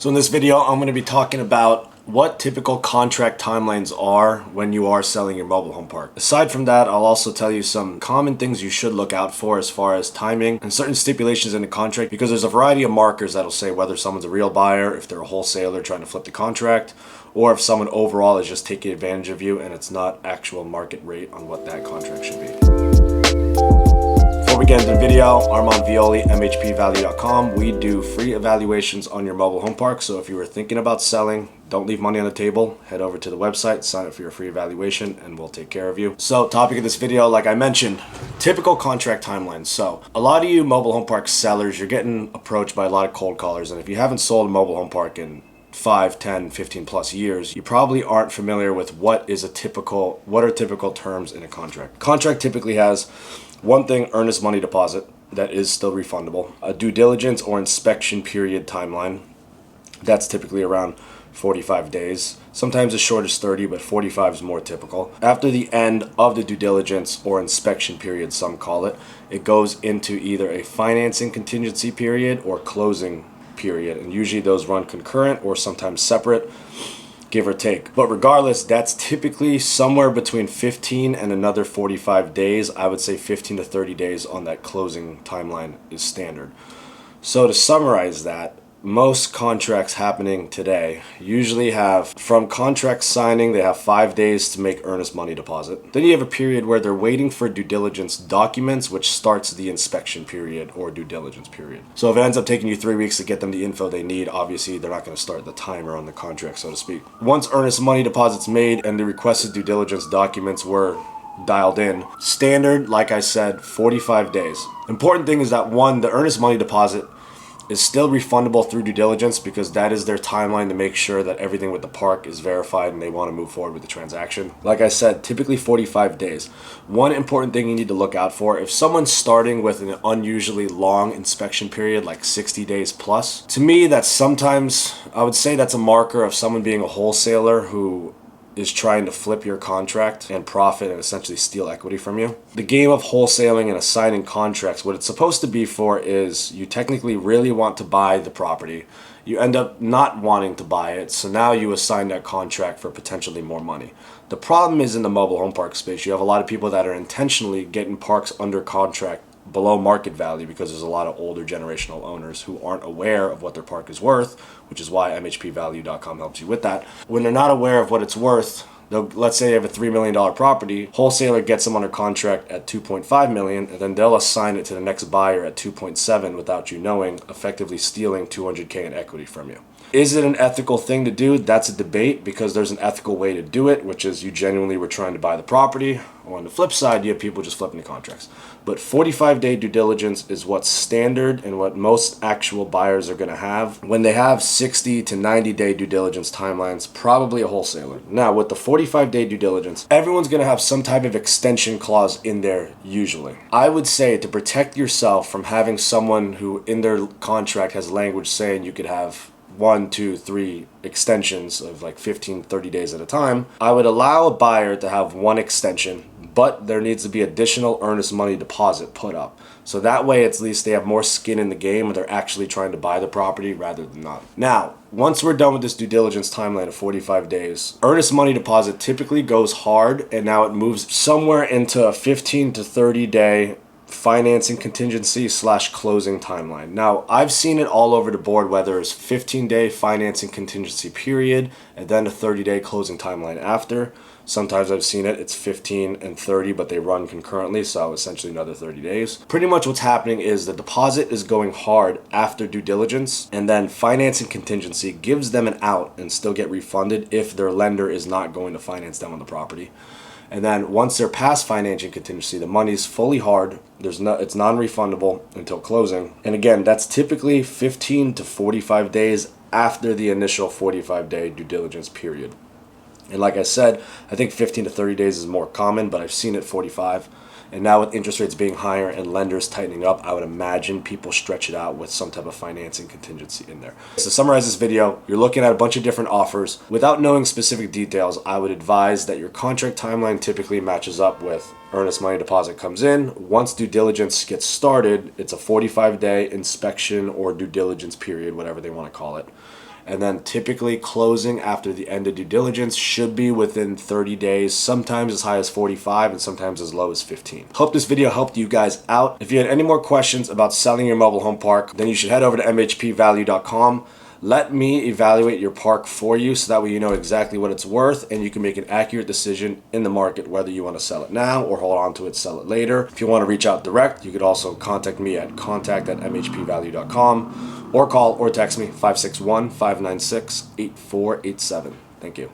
So in this video, I'm going to be talking about what typical contract timelines are when you are selling your mobile home park. Aside from that, I'll also tell you some common things you should look out for as far as timing and certain stipulations in the contract, because there's a variety of markers that'll say whether someone's a real buyer, if they're a wholesaler trying to flip the contract, or if someone overall is just taking advantage of you and it's not actual market rate on what that contract should be. Before we get into the video, Armand Violi, MHPValue.com. We do free evaluations on your mobile home park. So if you were thinking about selling, don't leave money on the table. Head over to the website, sign up for your free evaluation, and we'll take care of you. So topic of this video, like I mentioned, typical contract timelines. So a lot of you mobile home park sellers, you're getting approached by a lot of cold callers. And if you haven't sold a mobile home park in 5, 10, 15 plus years, you probably aren't familiar with what are typical terms in a contract. Contract typically has one thing, earnest money deposit that is still refundable, a due diligence or inspection period timeline that's typically around 45 days, sometimes as short as 30, but 45 is more typical. After the end of the due diligence or inspection period, some call it, it goes into either a financing contingency period or closing period, and usually those run concurrent or sometimes separate, give or take. But regardless, that's typically somewhere between 15 and another 45 days. I would say 15 to 30 days on that closing timeline is standard. So to summarize that, most contracts happening today usually have, from contract signing, they have 5 days to make earnest money deposit. Then you have a period where they're waiting for due diligence documents, which starts the inspection period or due diligence period. So if it ends up taking you 3 weeks to get them the info they need, obviously they're not going to start the timer on the contract, so to speak. Once earnest money deposit's made and the requested due diligence documents were dialed in, standard, like I said, 45 days. Important thing is that, one, the earnest money deposit is still refundable through due diligence, because that is their timeline to make sure that everything with the park is verified and they want to move forward with the transaction. Like I said, typically 45 days. One important thing you need to look out for, if someone's starting with an unusually long inspection period, like 60 days plus, to me that's sometimes, I would say that's a marker of someone being a wholesaler who is trying to flip your contract and profit and essentially steal equity from you. The game of wholesaling and assigning contracts, what it's supposed to be for is you technically really want to buy the property. You end up not wanting to buy it, so now you assign that contract for potentially more money. The problem is in the mobile home park space, you have a lot of people that are intentionally getting parks under contract below market value because there's a lot of older generational owners who aren't aware of what their park is worth, which is why MHPValue.com helps you with that. When they're not aware of what it's worth, let's say you have a $3 million property, wholesaler gets them under contract at $2.5 million, and then they'll assign it to the next buyer at $2.7 without you knowing, effectively stealing $200K in equity from you. Is it an ethical thing to do? That's a debate, because there's an ethical way to do it, which is you genuinely were trying to buy the property. Or on the flip side, you have people just flipping the contracts. But 45-day due diligence is what's standard and what most actual buyers are going to have. When they have 60 to 90-day due diligence timelines, probably a wholesaler. Now, with the 45-day due diligence, everyone's going to have some type of extension clause in there usually. I would say, to protect yourself from having someone who in their contract has language saying you could have 1, 2, 3 extensions of like 15, 30 days at a time, I would allow a buyer to have one extension, but there needs to be additional earnest money deposit put up. So that way, at least they have more skin in the game and they're actually trying to buy the property rather than not. Now, once we're done with this due diligence timeline of 45 days, earnest money deposit typically goes hard, and now it moves somewhere into a 15 to 30 day financing contingency / closing timeline. Now, I've seen it all over the board, whether it's 15-day financing contingency period and then a 30-day closing timeline after. Sometimes I've seen it's 15 and 30, but they run concurrently, so essentially another 30 days. Pretty much what's happening is the deposit is going hard after due diligence, and then financing contingency gives them an out and still get refunded if their lender is not going to finance them on the property. And then once they're past financing contingency, the money's fully hard. It's non-refundable until closing. And again, that's typically 15 to 45 days after the initial 45-day due diligence period. And like I said, I think 15 to 30 days is more common, but I've seen it 45. And now with interest rates being higher and lenders tightening up, I would imagine people stretch it out with some type of financing contingency in there. So to summarize this video, you're looking at a bunch of different offers. Without knowing specific details, I would advise that your contract timeline typically matches up with earnest money deposit comes in. Once due diligence gets started, it's a 45-day inspection or due diligence period, whatever they want to call it. And then typically closing after the end of due diligence should be within 30 days, sometimes as high as 45 and sometimes as low as 15. Hope this video helped you guys out. If you had any more questions about selling your mobile home park, then you should head over to MHPValue.com. Let me evaluate your park for you so that way you know exactly what it's worth and you can make an accurate decision in the market whether you want to sell it now or hold on to it, sell it later. If you want to reach out direct, you could also contact me at contact@mhpvalue.com or call or text me 561-596-8487. Thank you.